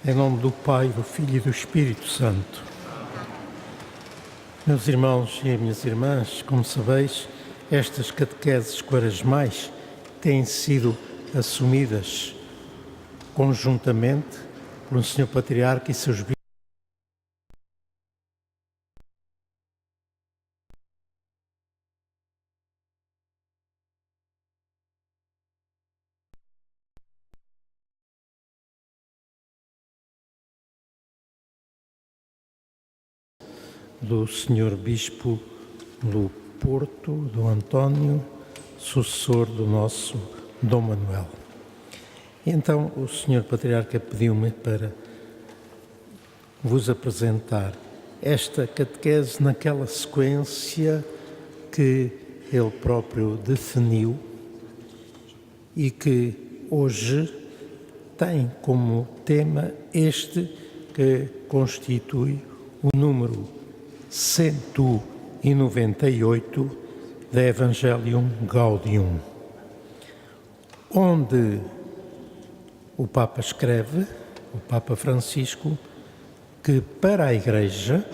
Em nome do Pai, do Filho e do Espírito Santo. Meus irmãos e minhas irmãs, como sabeis, estas catequeses quaresmais têm sido assumidas conjuntamente pelo Sr. Patriarca e seus bispos do Sr. Bispo do Porto, do António, sucessor do nosso Dom Manuel. Então o Sr. Patriarca pediu-me para vos apresentar esta catequese naquela sequência que ele próprio definiu e que hoje tem como tema este que constitui o número 198 da Evangelium Gaudium, onde o Papa escreve, o Papa Francisco, que para a Igreja,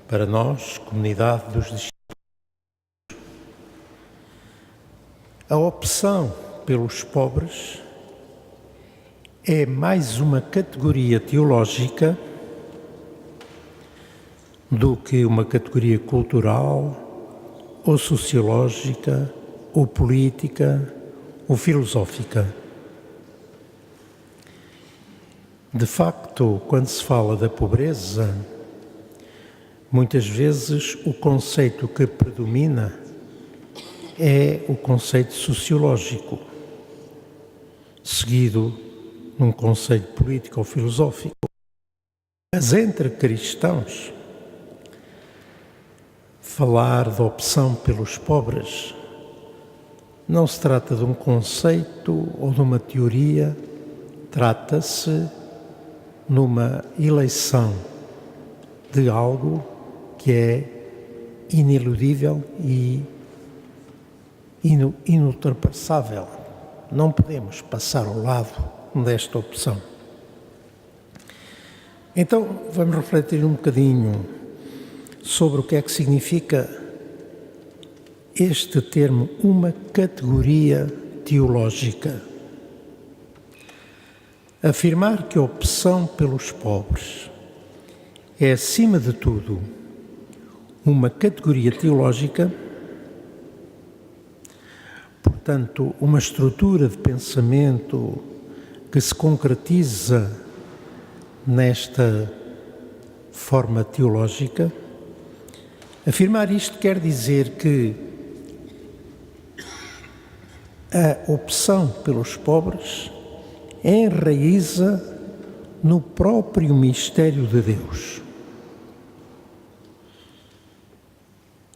para nós, comunidade dos discípulos, a opção pelos pobres é mais uma categoria teológica do que uma categoria cultural, ou sociológica, ou política, ou filosófica. De facto, quando se fala da pobreza, muitas vezes o conceito que predomina é o conceito sociológico, seguido num conceito político ou filosófico. Mas entre cristãos, falar da opção pelos pobres não se trata de um conceito ou de uma teoria, trata-se numa eleição de algo que é ineludível e inultrapassável. Não podemos passar ao lado desta opção. Então, vamos refletir um bocadinho sobre o que é que significa este termo, uma categoria teológica. Afirmar que a opção pelos pobres é, acima de tudo, uma categoria teológica, portanto, uma estrutura de pensamento que se concretiza nesta forma teológica. Afirmar isto quer dizer que a opção pelos pobres enraiza no próprio mistério de Deus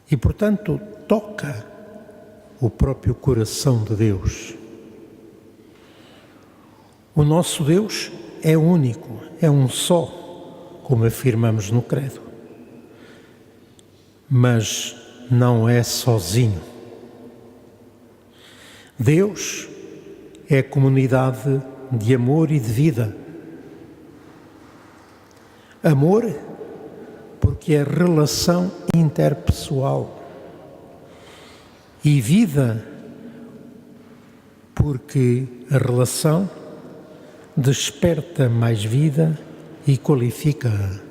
e, portanto, toca o próprio coração de Deus. O nosso Deus é único, é um só, como afirmamos no Credo. Mas não é sozinho. Deus é comunidade de amor e de vida. Amor, porque é relação interpessoal. E vida, porque a relação desperta mais vida e qualifica-a.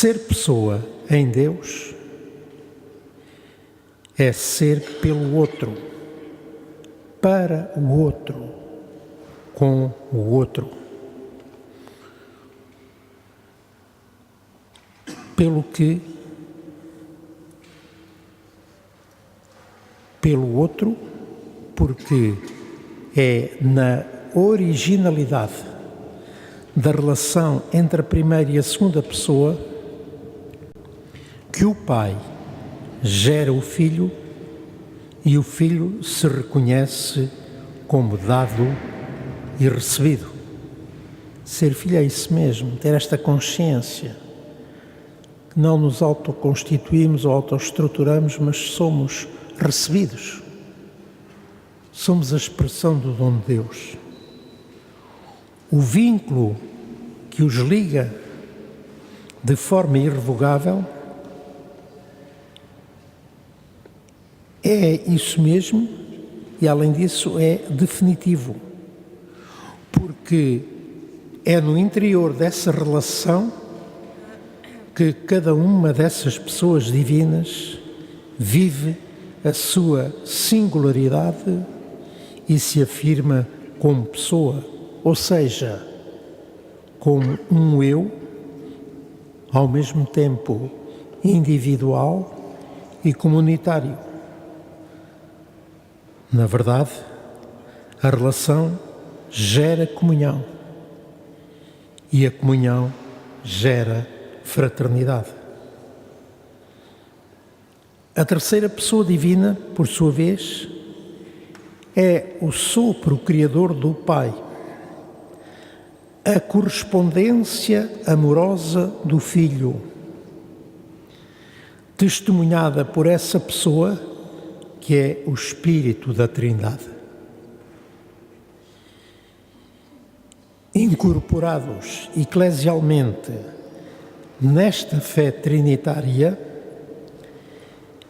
Ser pessoa em Deus é ser pelo outro, para o outro, com o outro. Pelo outro, porque é na originalidade da relação entre a primeira e a segunda pessoa que o Pai gera o Filho e o Filho se reconhece como dado e recebido. Ser filho é isso mesmo, ter esta consciência. Não nos autoconstituímos ou autoestruturamos, mas somos recebidos somos a expressão do dom de Deus. O vínculo que os liga de forma irrevogável é isso mesmo e, além disso, é definitivo, porque é no interior dessa relação que cada uma dessas pessoas divinas vive a sua singularidade e se afirma como pessoa, ou seja, como um eu, ao mesmo tempo individual e comunitário. Na verdade, a relação gera comunhão e a comunhão gera fraternidade. A terceira pessoa divina, por sua vez, é o sopro criador do Pai, a correspondência amorosa do Filho, testemunhada por essa pessoa que é o Espírito da Trindade. Incorporados eclesialmente nesta fé trinitária,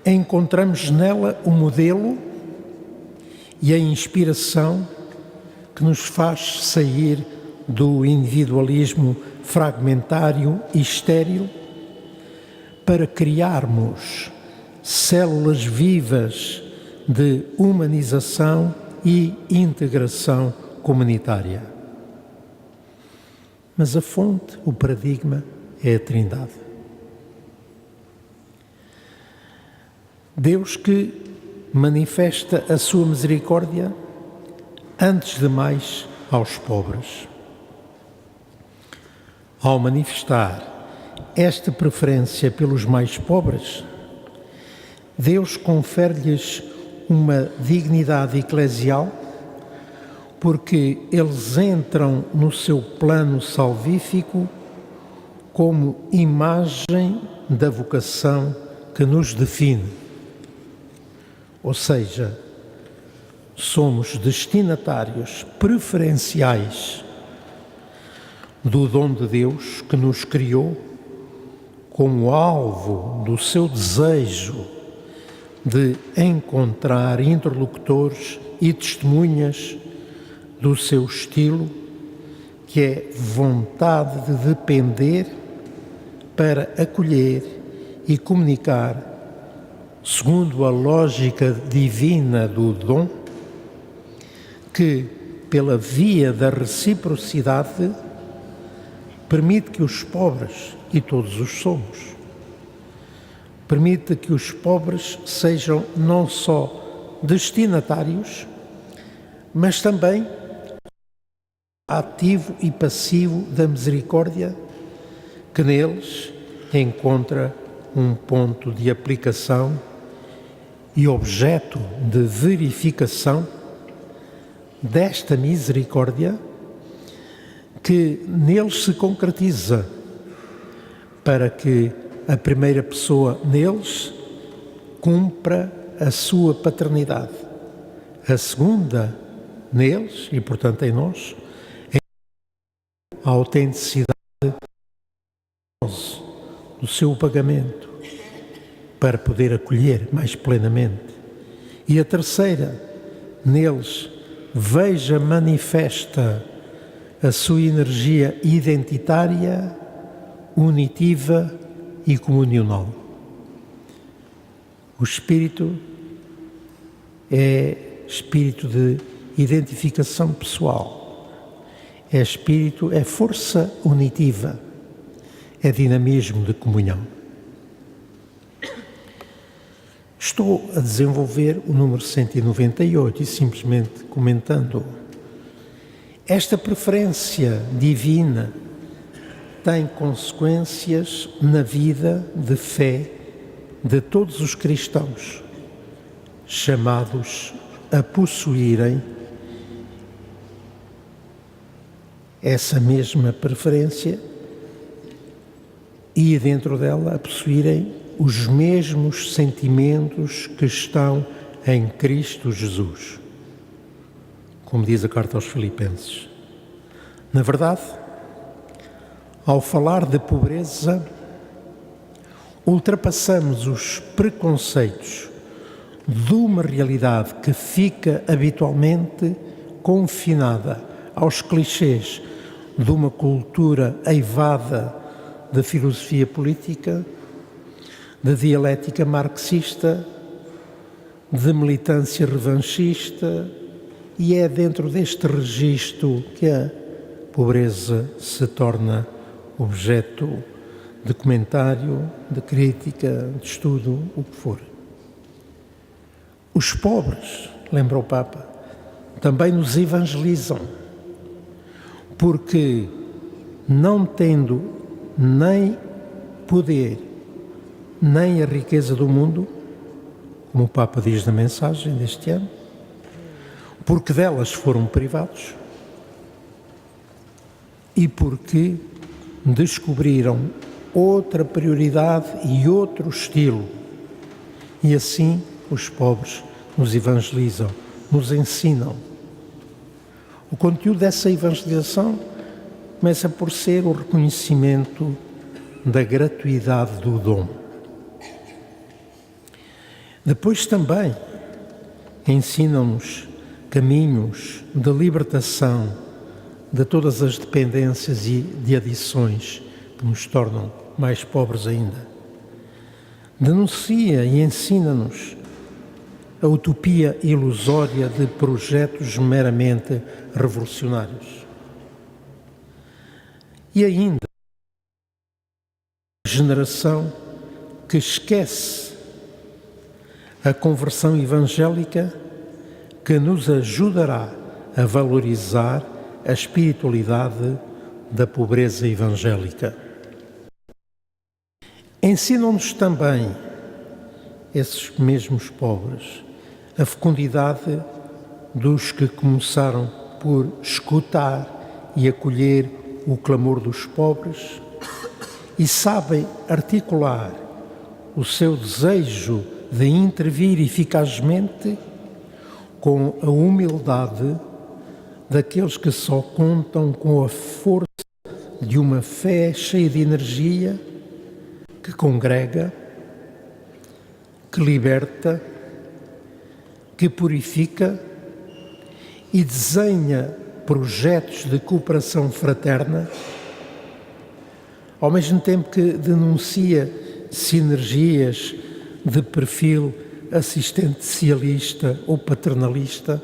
encontramos nela o modelo e a inspiração que nos faz sair do individualismo fragmentário e estéril para criarmos células vivas de humanização e integração comunitária. Mas a fonte, o paradigma, é a Trindade. Deus que manifesta a sua misericórdia, antes de mais, aos pobres. Ao manifestar esta preferência pelos mais pobres, Deus confere-lhes uma dignidade eclesial, porque eles entram no seu plano salvífico como imagem da vocação que nos define. Ou seja, somos destinatários preferenciais do dom de Deus que nos criou como alvo do seu desejo de encontrar interlocutores e testemunhas do seu estilo, que é vontade de depender para acolher e comunicar segundo a lógica divina do dom, que, pela via da reciprocidade, permite que os pobres, e todos os somos, permite que os pobres sejam não só destinatários, mas também ativo e passivo da misericórdia, que neles encontra um ponto de aplicação e objeto de verificação desta misericórdia que neles se concretiza, para que a primeira pessoa neles cumpra a sua paternidade, a segunda neles, e portanto em nós, a autenticidade do seu pagamento, para poder acolher mais plenamente. E a terceira, neles, veja manifesta a sua energia identitária, unitiva e comunional. O Espírito é espírito de identificação pessoal, é espírito, é força unitiva, é dinamismo de comunhão. Estou a desenvolver o número 198 e simplesmente comentando. Esta preferência divina tem consequências na vida de fé de todos os cristãos, chamados a possuírem essa mesma preferência e, dentro dela, a possuírem os mesmos sentimentos que estão em Cristo Jesus. como diz a carta aos Filipenses. Na verdade, ao falar de pobreza, ultrapassamos os preconceitos de uma realidade que fica habitualmente confinada aos clichês de uma cultura eivada da filosofia política, da dialética marxista, de militância revanchista, e é dentro deste registro que a pobreza se torna objeto de comentário, de crítica, de estudo, o que for. Os pobres, lembra o Papa, também nos evangelizam, porque não tendo nem poder, nem a riqueza do mundo, como o Papa diz na mensagem deste ano, porque delas foram privados e porque descobriram outra prioridade e outro estilo. E assim os pobres nos evangelizam, nos ensinam. O conteúdo dessa evangelização começa por ser o reconhecimento da gratuidade do dom. Depois também ensinam-nos caminhos de libertação de todas as dependências e de adições que nos tornam mais pobres ainda. Denuncia e ensina-nos a utopia ilusória de projetos meramente revolucionários. E ainda, a geração que esquece a conversão evangélica que nos ajudará a valorizar a espiritualidade da pobreza evangélica. Ensinam-nos também, esses mesmos pobres, a fecundidade dos que começaram por escutar e acolher o clamor dos pobres e sabem articular o seu desejo de intervir eficazmente com a humildade daqueles que só contam com a força de uma fé cheia de energia que congrega, que liberta, que purifica e desenha projetos de cooperação fraterna, ao mesmo tempo que denuncia sinergias de perfil assistencialista ou paternalista,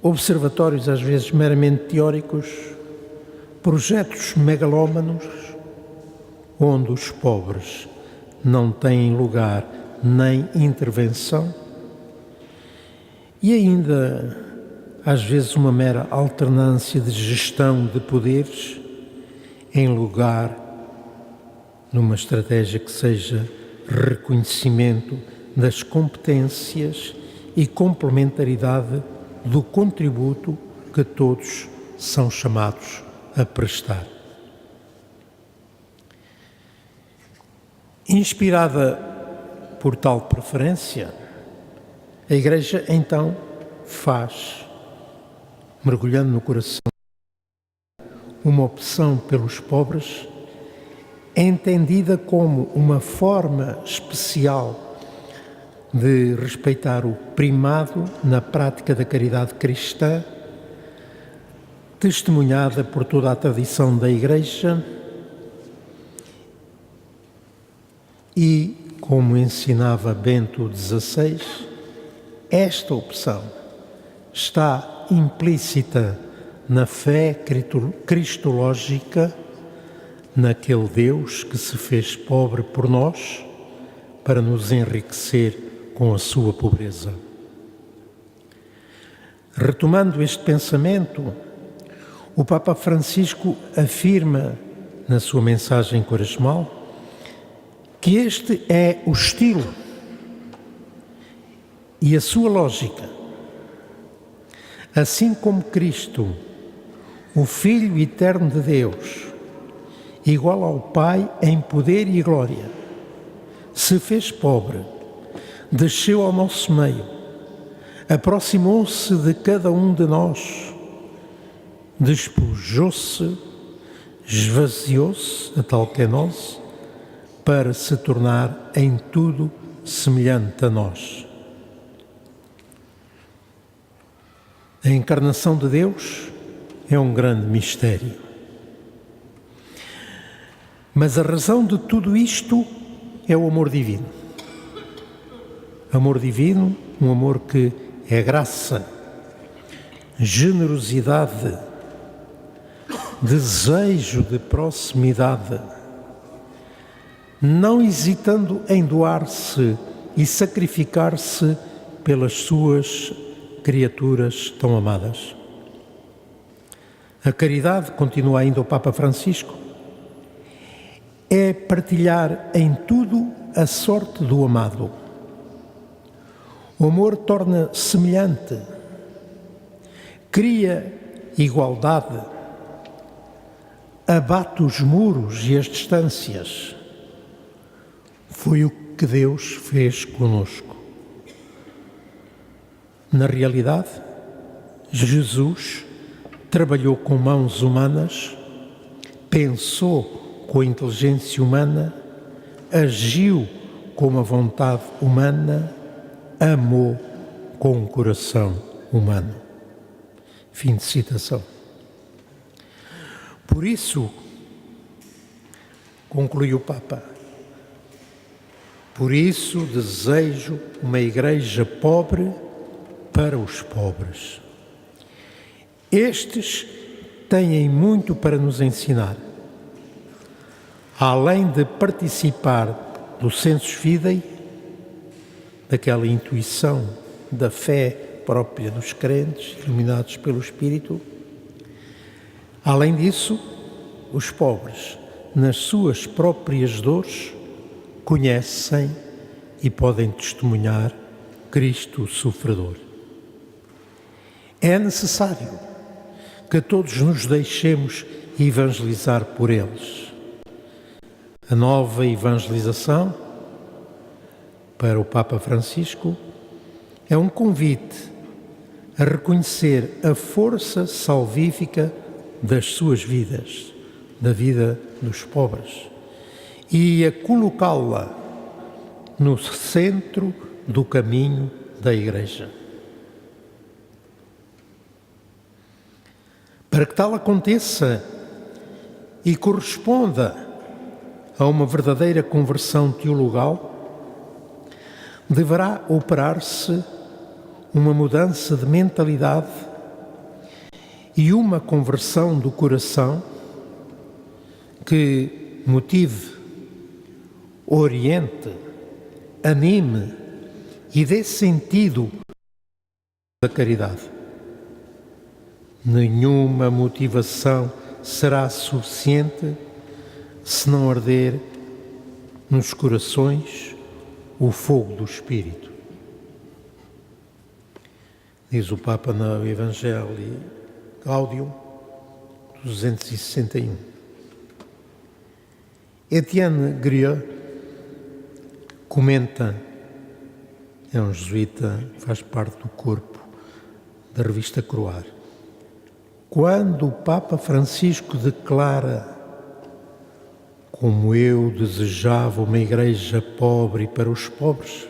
observatórios às vezes meramente teóricos, projetos megalómanos, onde os pobres não têm lugar nem intervenção, e ainda, às vezes, uma mera alternância de gestão de poderes em lugar numa estratégia que seja reconhecimento das competências e complementaridade do contributo que todos são chamados a prestar. Inspirada por tal preferência, a Igreja então faz, mergulhando no coração, uma opção pelos pobres, entendida como uma forma especial de respeitar o primado na prática da caridade cristã, testemunhada por toda a tradição da Igreja e, como ensinava Bento XVI, esta opção está implícita na fé cristológica, naquele Deus que se fez pobre por nós para nos enriquecer com a sua pobreza. Retomando este pensamento, o Papa Francisco afirma na sua mensagem quaresmal que este é o estilo e a sua lógica. Assim como Cristo, o Filho eterno de Deus, igual ao Pai em poder e glória, se fez pobre, desceu ao nosso meio, aproximou-se de cada um de nós, despojou-se, esvaziou-se, a tal kenose, para se tornar em tudo semelhante a nós. A encarnação de Deus é um grande mistério. Mas a razão de tudo isto é o amor divino. Amor divino, um amor que é graça, generosidade, desejo de proximidade, não hesitando em doar-se e sacrificar-se pelas suas criaturas tão amadas. A caridade, continua ainda o Papa Francisco, é partilhar em tudo a sorte do amado. O amor torna semelhante, cria igualdade, abate os muros e as distâncias. Foi o que Deus fez conosco. Na realidade, Jesus trabalhou com mãos humanas, pensou com a inteligência humana, agiu com a vontade humana, amou com o coração humano. Fim de citação. Por isso, conclui o Papa, por isso desejo uma igreja pobre para os pobres. Estes têm muito para nos ensinar. Além de participar do sensus fidei, daquela intuição da fé própria dos crentes, iluminados pelo Espírito, além disso, os pobres, nas suas próprias dores, conhecem e podem testemunhar Cristo sofredor. É necessário que todos nos deixemos evangelizar por eles. A nova evangelização, para o Papa Francisco, é um convite a reconhecer a força salvífica das suas vidas, da vida dos pobres, e a colocá-la no centro do caminho da Igreja. Para que tal aconteça e corresponda a uma verdadeira conversão teologal, deverá operar-se uma mudança de mentalidade e uma conversão do coração que motive, oriente, anime e dê sentido à caridade. Nenhuma motivação será suficiente se não arder nos corações o fogo do Espírito. Diz o Papa no Evangelii Gaudium 261. Etienne Grieux comenta, é um jesuíta, faz parte do corpo da revista Croar. Quando o Papa Francisco declara: como eu desejava uma igreja pobre para os pobres,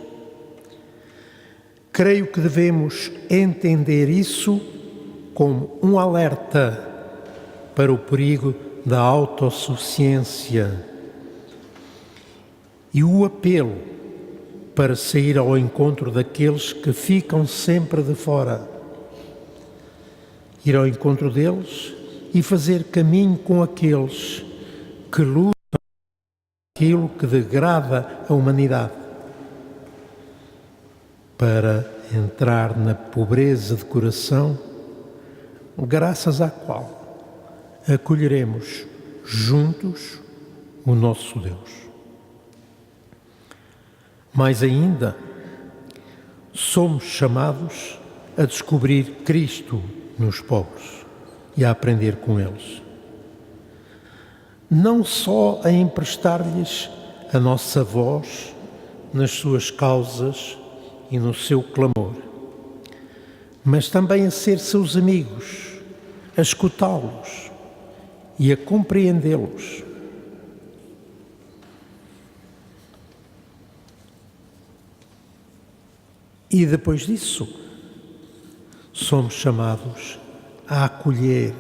creio que devemos entender isso como um alerta para o perigo da autossuficiência e o apelo para sair ao encontro daqueles que ficam sempre de fora, ir ao encontro deles e fazer caminho com aqueles que lutam aquilo que degrada a humanidade, para entrar na pobreza de coração, graças à qual acolheremos juntos o nosso Deus. Mais ainda, somos chamados a descobrir Cristo nos pobres e a aprender com eles. Não só a emprestar-lhes a nossa voz nas suas causas e no seu clamor, mas também a ser seus amigos, a escutá-los e a compreendê-los. E depois disso, somos chamados a acolher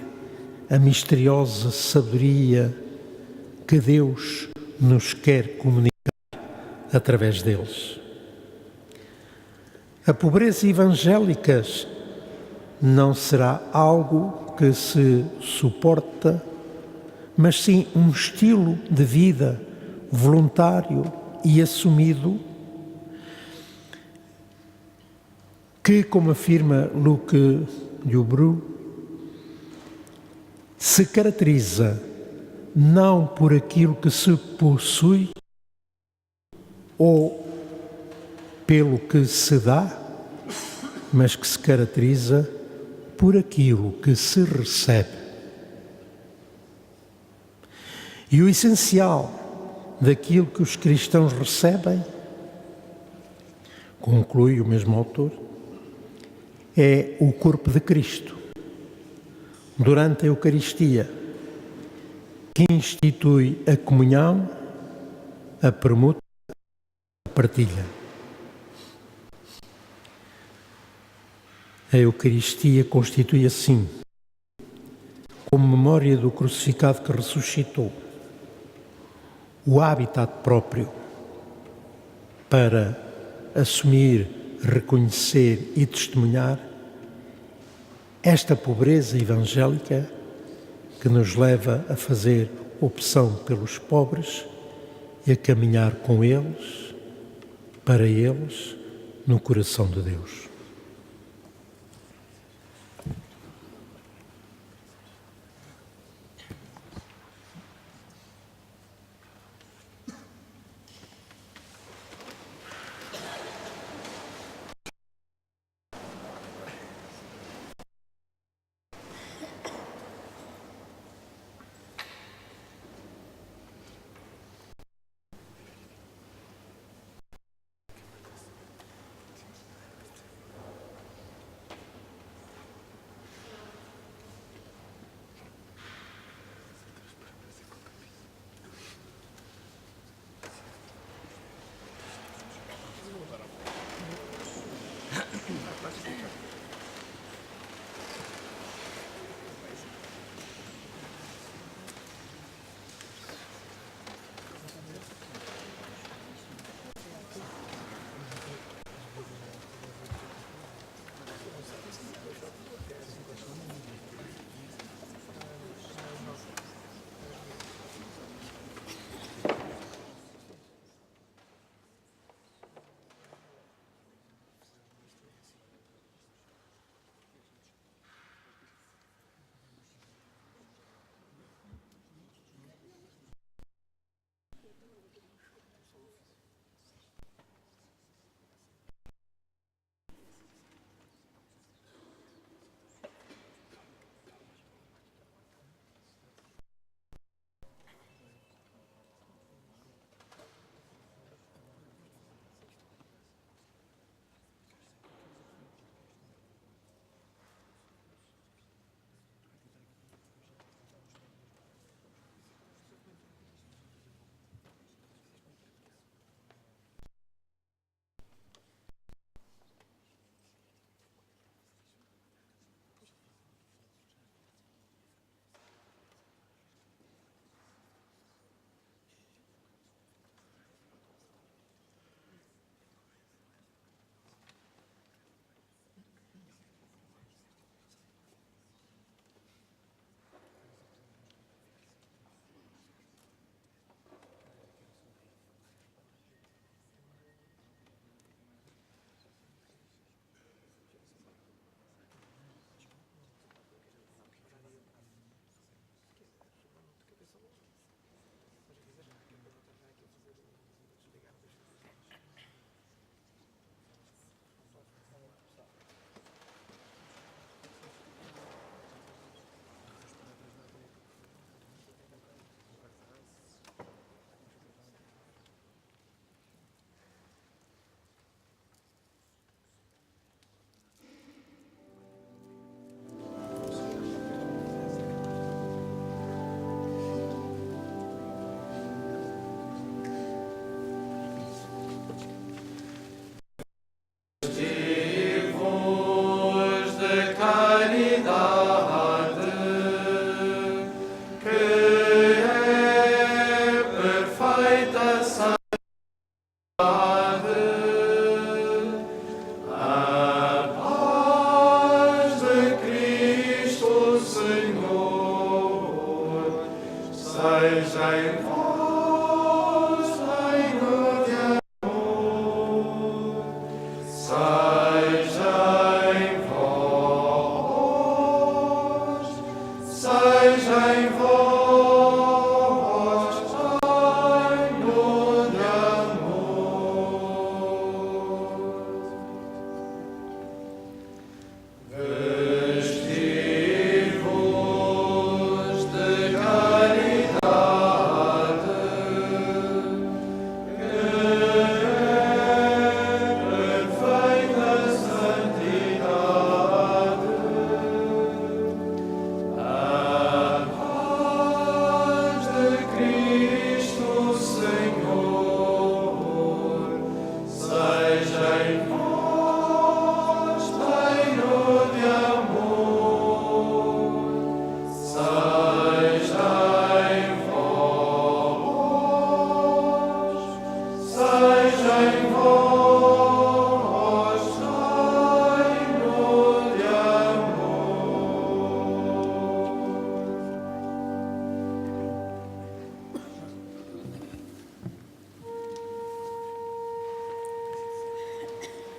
a misteriosa sabedoria que Deus nos quer comunicar através deles. A pobreza evangélica não será algo que se suporta, mas sim um estilo de vida voluntário e assumido que, como afirma Luc Dubroux, se caracteriza não por aquilo que se possui ou pelo que se dá, mas que se caracteriza por aquilo que se recebe. E o essencial daquilo que os cristãos recebem, conclui o mesmo autor, é o corpo de Cristo, durante a Eucaristia, que institui a comunhão, a permuta, a partilha. A Eucaristia constitui assim, como memória do crucificado que ressuscitou, o habitat próprio para assumir, reconhecer e testemunhar esta pobreza evangélica que nos leva a fazer opção pelos pobres e a caminhar com eles, para eles, no coração de Deus.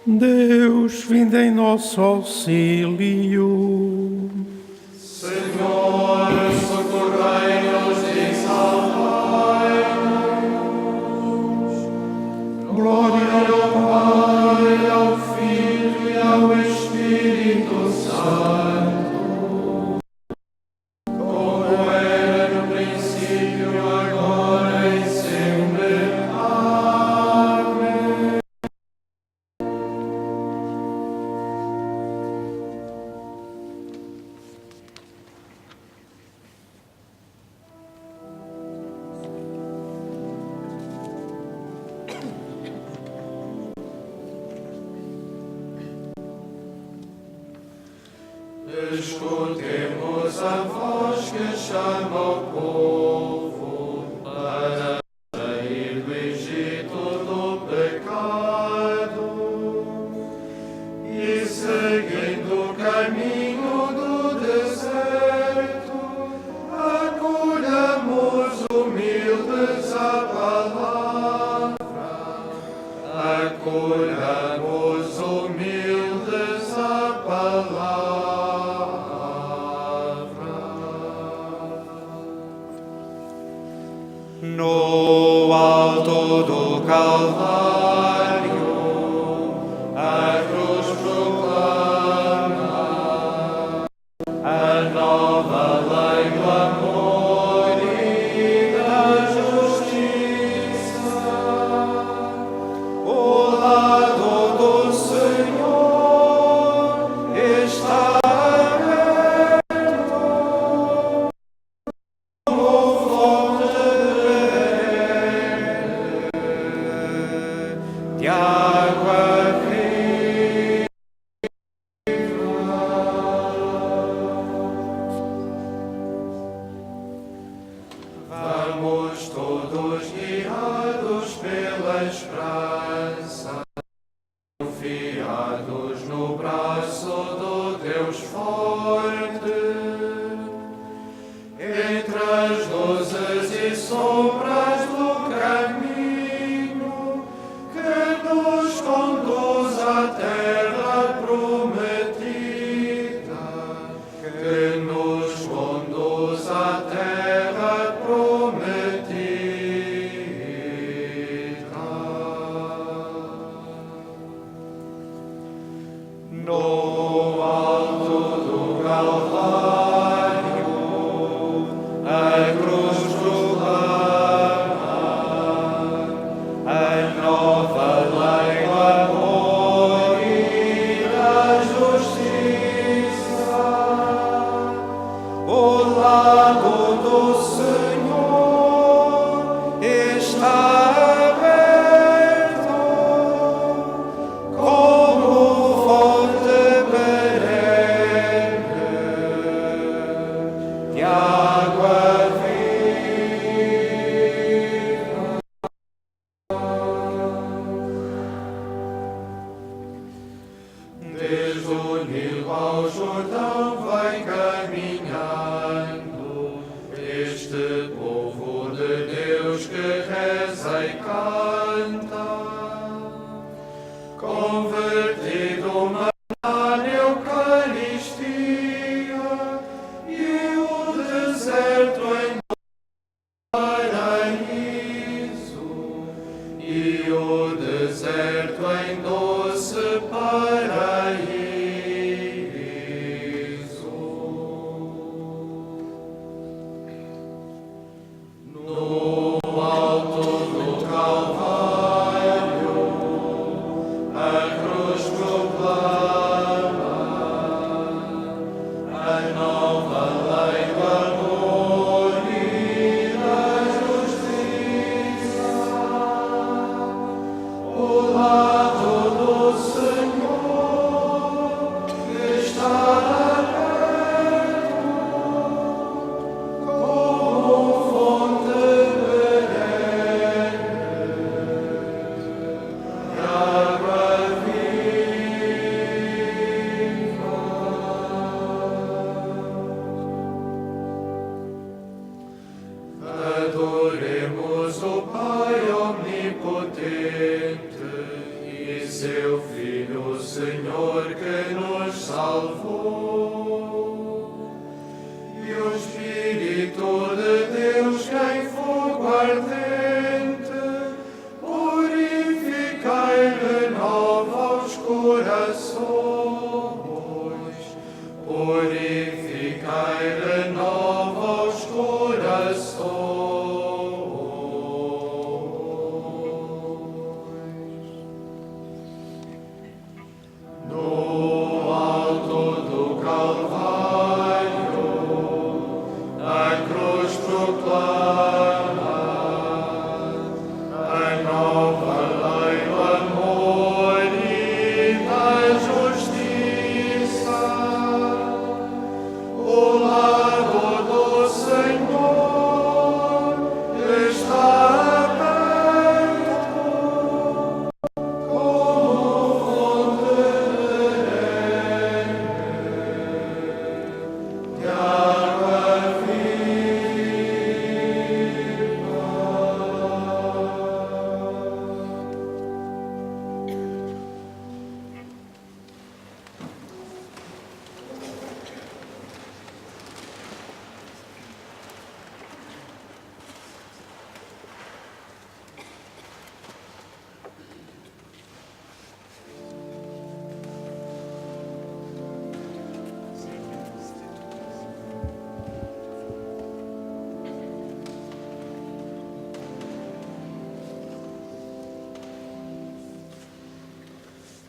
Deus, vinde em nosso auxílio. Senhor, socorrei-nos e salvai-nos. Glória ao Pai, ao Filho e ao Espírito Santo, como era no princípio, agora e sempre. Amém. Escutemos a voz que chama o povo para sair do Egito do pecado e seguindo o caminho do deserto, acolhamos humildes a palavra, acolhamos humildes a palavra. No alto do Calvário, a cruz proclama a nova lei do amor e da justiça. O lado do Senhor está aberto, como fonte de água viva. Vamos todos guiados pela esperança, confiados no braço do Deus forte, entre as luzes e sombras do caminho que nos conduz à terra prometida, que nos conduz à terra prometida. No alto do Calvário, a cruz proclama a nova lei do amor e da justiça. O lado do Senhor está aberto, como fonte perene de água viva. Desde o Nilo ao Jordão vai caminhando este povo de Deus que reza e canta, convertido Adoremos o Pai Omnipotente e seu Filho, o Senhor, que nos salvou. E o Espírito de Deus, que em fogo ardente purifica e renova os corações. Purifica e renova os corações.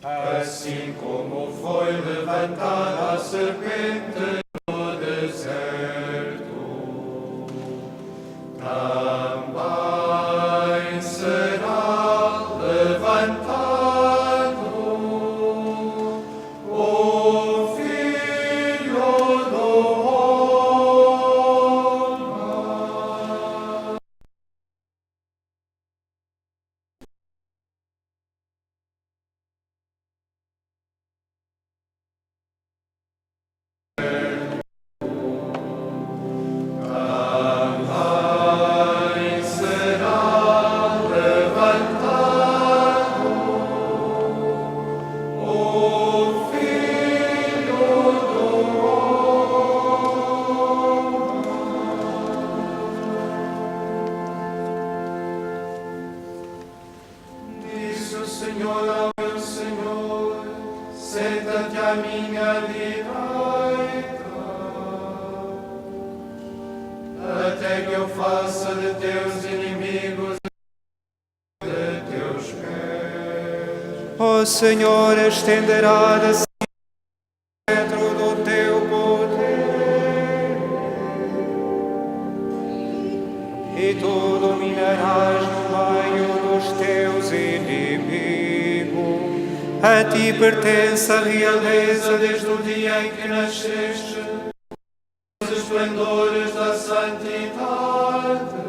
Assim como foi levantada a serpente no deserto, também será levantado o Filho do Homem. Senhor ao meu Senhor, senta-te à minha direita, até que eu faça de teus inimigos de teus pés. O Senhor estenderá de si o cetro do teu poder, e tu dominarás no meio dos teus inimigos. A ti pertence a realeza Desde o dia em que nasceste, os esplendores da santidade.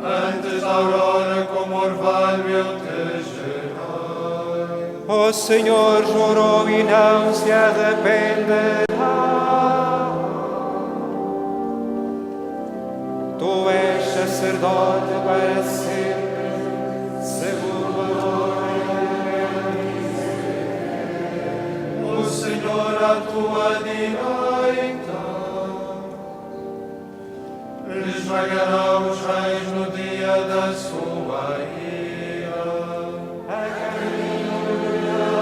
Antes da aurora, como orvalho, eu te gerei. O Senhor jurou e não se arrependerá. Tu és sacerdote para sempre, segundo a O Senhor à tua direita esmagará os reis no dia da sua ira. a caminho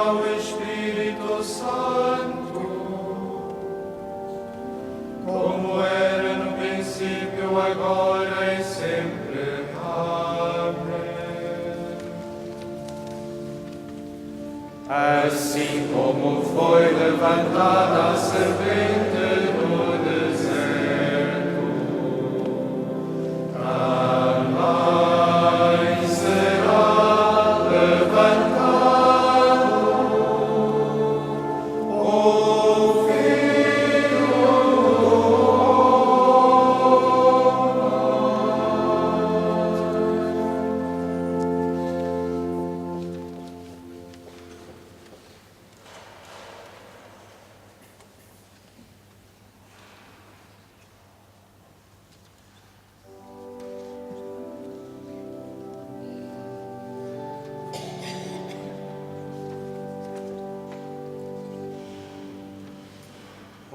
ao Espírito Santo, como era no princípio, agora e sempre. Amém. Assim como foi levantada a serpente no deserto, também será levantado o Filho do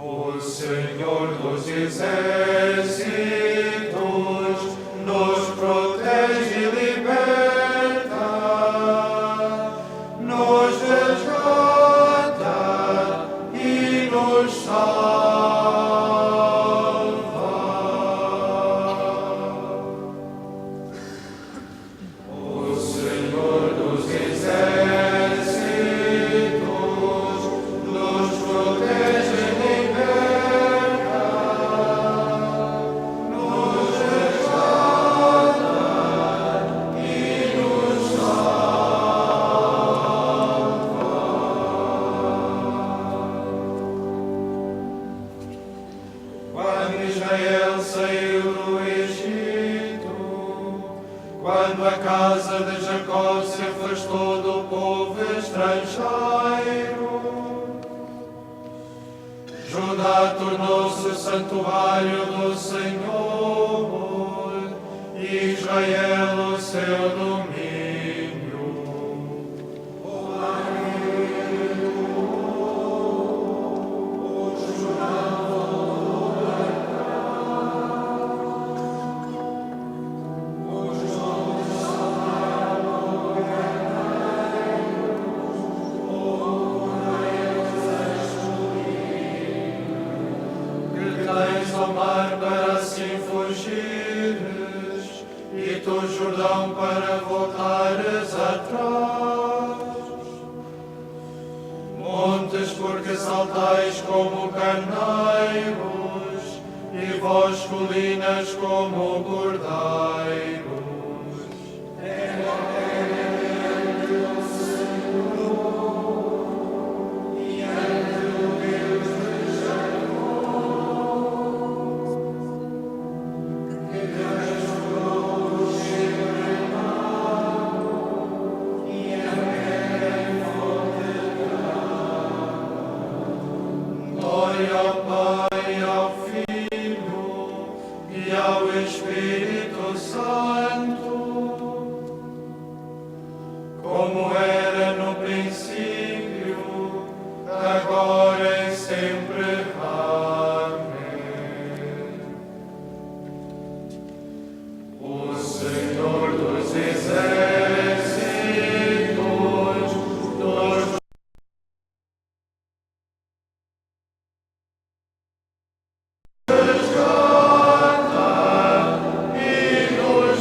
O Senhor dos Exércitos nos protege e liberta, nos resgata e nos salva. O Senhor dos Exércitos nos protege e liberta, nos resgata e nos salva. Quando Israel saiu do Egito, quando a casa de Jacó se afastou do povo estrangeiro, Judá tornou-se santuário do Senhor, e Israel o seu domínio. Que tens ao mar para assim fugires, e tu, Jordão, para voltares atrás. Montes, porque saltais como carneiros, e vós, colinas, como cordeiros. Glória ao Pai, ao Filho e ao Espírito Santo, como era no princípio, agora e sempre. Amém. O Senhor dos Exércitos nos resgata e nos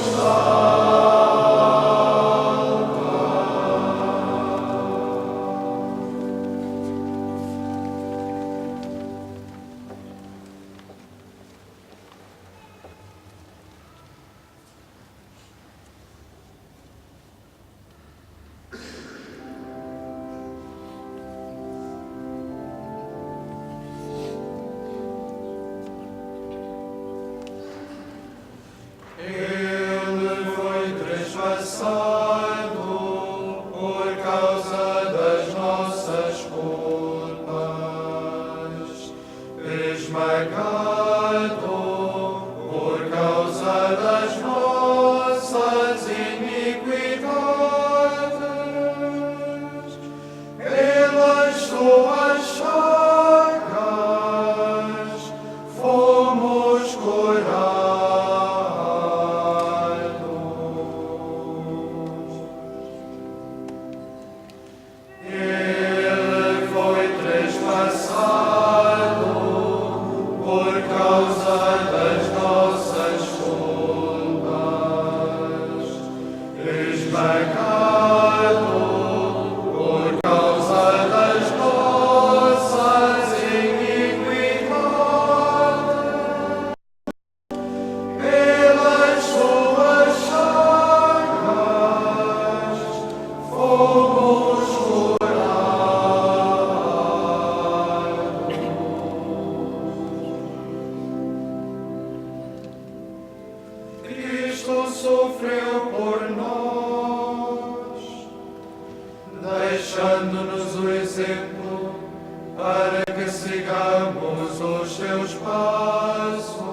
Ele foi trespassado por causa das nossas culpas, esmagado por causa das nossas iniquidades. Pelas suas chagas fomos curados. Yeah. para que sigamos os seus passos.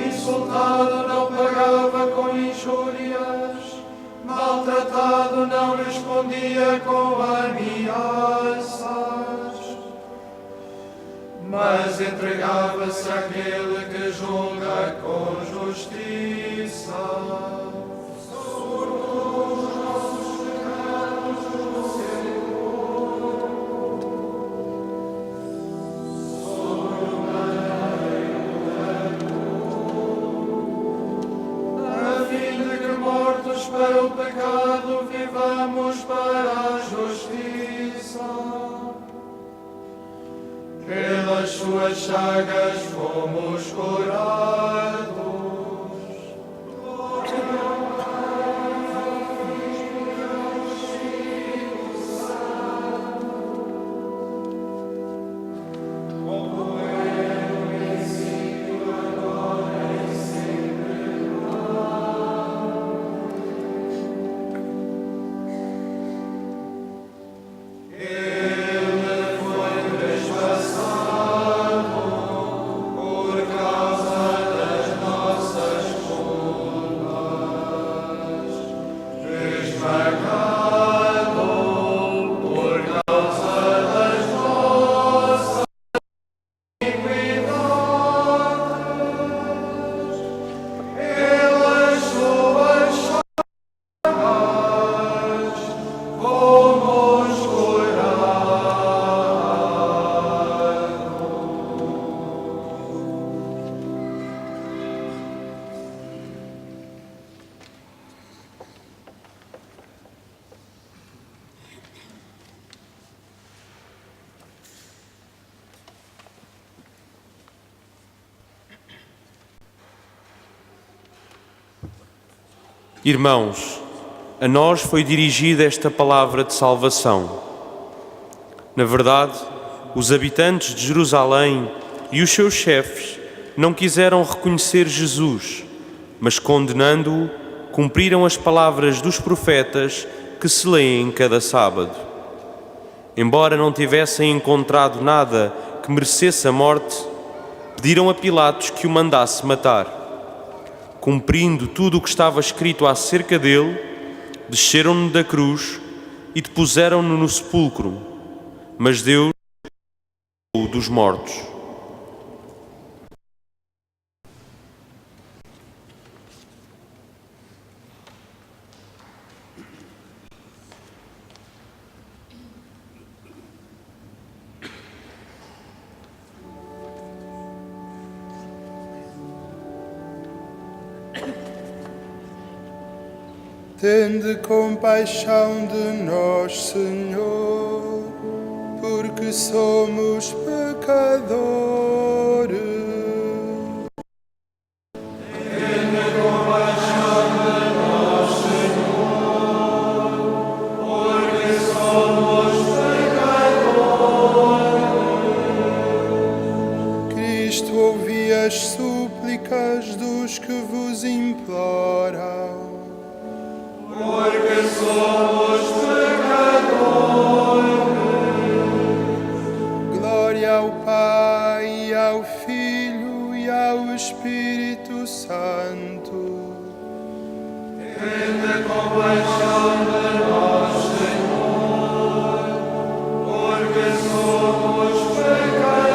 Insultado não pagava com injúrias, maltratado não respondia com ameaças, mas entregava-se àquele que julga com justiça. Para o pecado, vivamos para a justiça. Pelas suas chagas fomos curados. Irmãos, a nós foi dirigida esta palavra de salvação. Na verdade, os habitantes de Jerusalém e os seus chefes não quiseram reconhecer Jesus, mas condenando-o, cumpriram as palavras dos profetas que se leem cada sábado. Embora não tivessem encontrado nada que merecesse a morte, pediram a Pilatos que o mandasse matar. Cumprindo tudo o que estava escrito acerca dele, desceram-no da cruz e depuseram-no no sepulcro, mas Deus o dos mortos. Tende compaixão de nós, Senhor, porque somos pecadores. Tende compaixão de nós, Senhor, porque somos pecadores. Cristo, ouvi as súplicas dos que vos imploram. Porque somos pecadores. Glória ao Pai, e ao Filho e ao Espírito Santo. Tende compaixão de nós, Senhor, porque somos pecadores.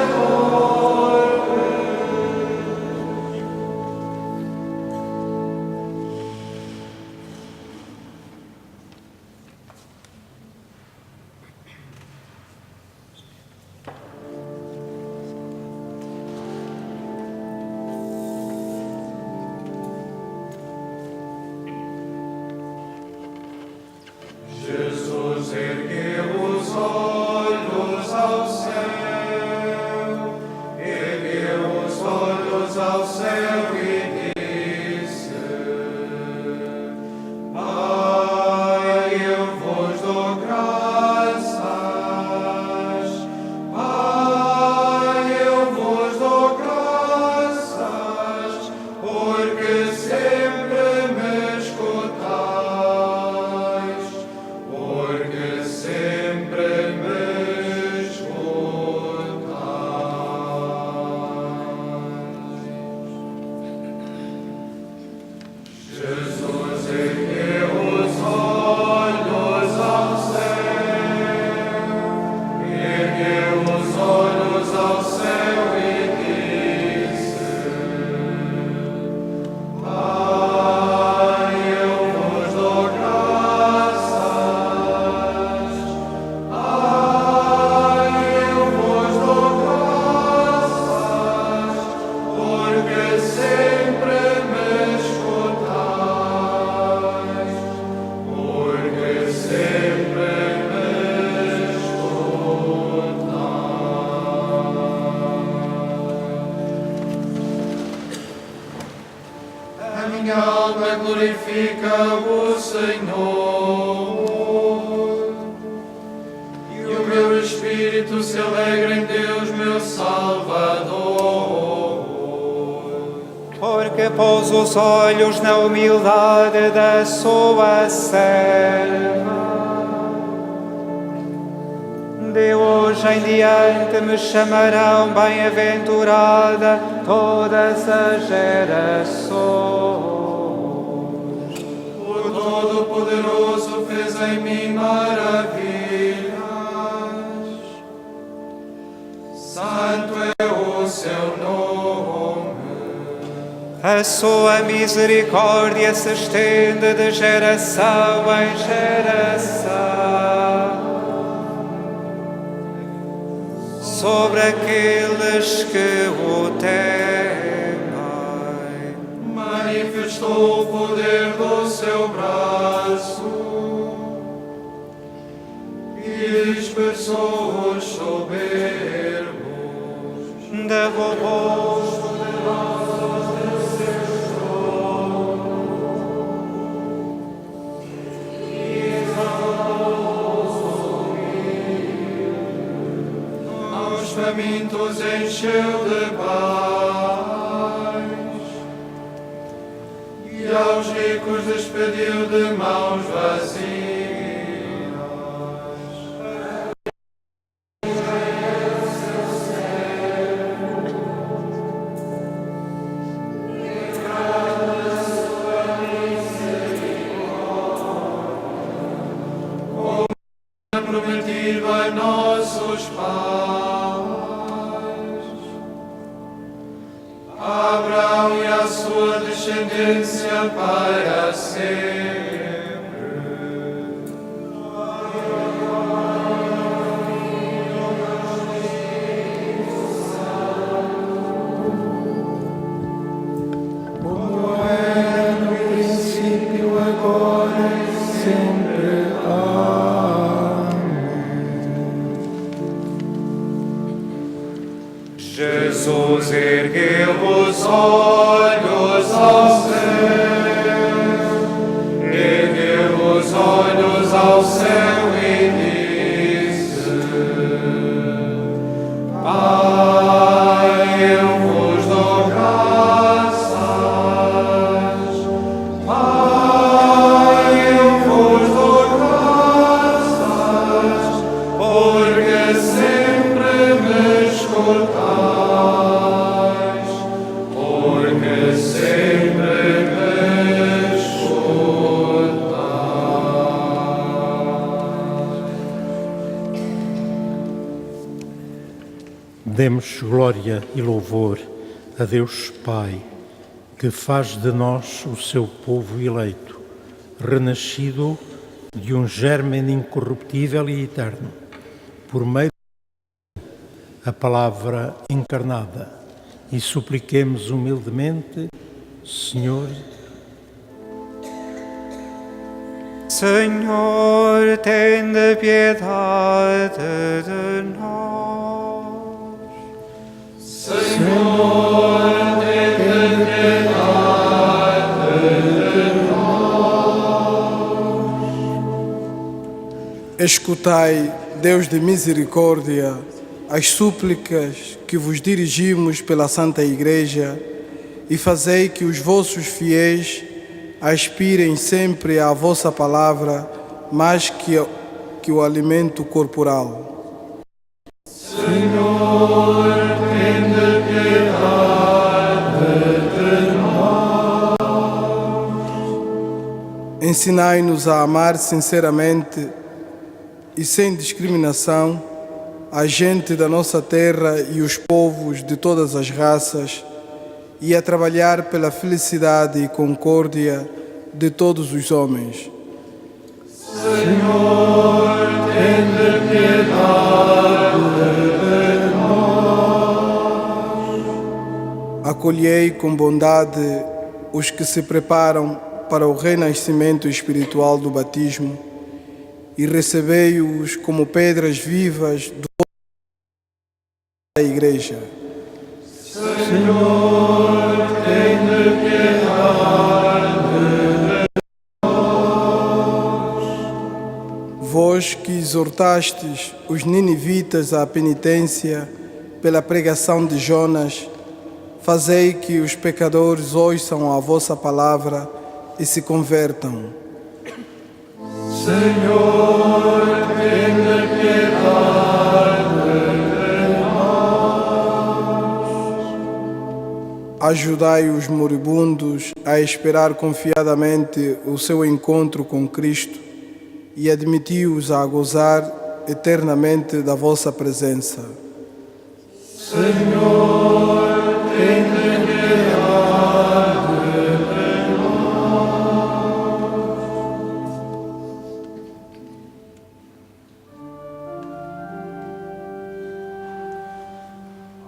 minha alma glorifica o Senhor, e o meu espírito se alegra em Deus, meu Salvador. Porque pôs os olhos na humildade da sua serva. De hoje em diante me chamarão bem-aventurada todas as gerações. O Todo-Poderoso fez em mim maravilhas. Santo é o seu nome. A sua misericórdia se estende de geração em geração sobre aqueles que o temem. Manifestou o poder do seu braço e dispersou os soberbos. Derrubou Aos famintos encheu de paz e aos ricos despediu de mãos vazias. Prometido a nossos pais, a Abraão e a sua descendência para sempre. Como é no princípio, agora e sempre. Jesus ergueu os olhos ao céu, Ergueu os olhos ao céu e disse: Pai, eu vos dou graças. Pai, eu vos dou graças, porque sempre me escutais, porque sempre me Demos glória e louvor a Deus Pai, que faz de nós o seu povo eleito, renascido de um germe incorruptível e eterno, por meio da palavra encarnada, e supliquemos humildemente, Senhor, Senhor, tende piedade de nós. Senhor, tende piedade de nós. Escutai, Deus de misericórdia, as súplicas que vos dirigimos pela Santa Igreja e fazei que os vossos fiéis aspirem sempre à vossa palavra mais que o alimento corporal. Senhor, tende piedade de nós. Ensinai-nos a amar sinceramente e sem discriminação a gente da nossa terra e os povos de todas as raças, e a trabalhar pela felicidade e concórdia de todos os homens. Senhor, tende piedade de nós. Acolhei com bondade os que se preparam para o renascimento espiritual do batismo e recebei-os como pedras vivas da Igreja. Senhor, tende piedade vós que exortastes os ninivitas à penitência pela pregação de Jonas, fazei que os pecadores ouçam a vossa palavra e se convertam. Senhor, tenha piedade de nós. Ajudai os moribundos a esperar confiadamente o seu encontro com Cristo e admiti-os a gozar eternamente da vossa presença. Senhor, tenha piedade de nós.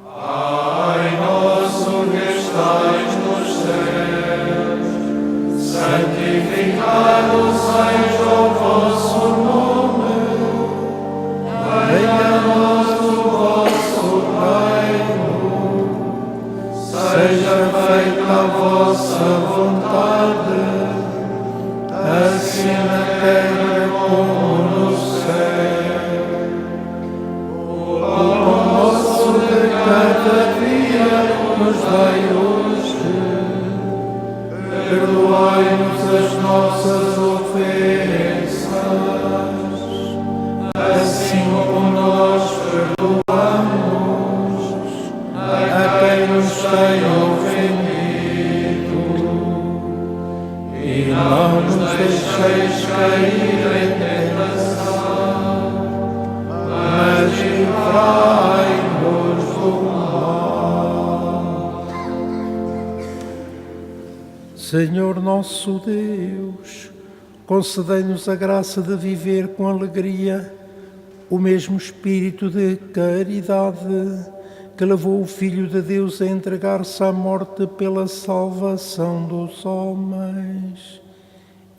Pai nosso que estais nos céus, santificado seja o vosso nome. Venha a nós o vosso reino. Seja feita a vossa vontade, assim na terra como no céu. O pão nosso de cada dia nos dai hoje. Perdoai-nos as nossas ofensas, assim como nós perdoamos a quem nos tem ofendido. E não nos deixeis cair em tentação, mas livrai-nos do mal. Senhor nosso Deus, concedei-nos a graça de viver com alegria o mesmo espírito de caridade que levou o Filho de Deus a entregar-se à morte pela salvação dos homens.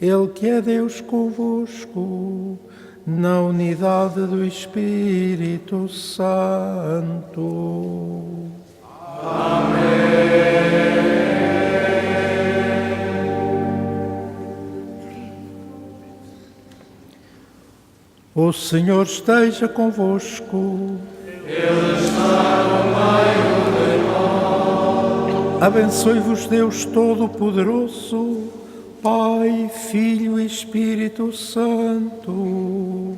Ele que é Deus convosco, na unidade do Espírito Santo. O Senhor esteja convosco. Ele está no meio de nós. Abençoe-vos Deus Todo-Poderoso, Pai, Filho e Espírito Santo.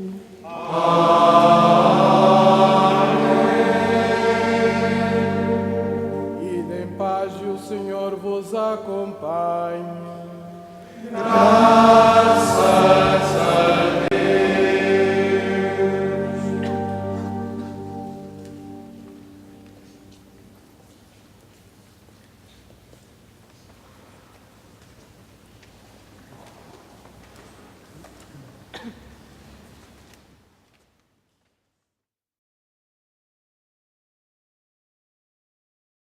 Ide em paz e o Senhor vos acompanhe.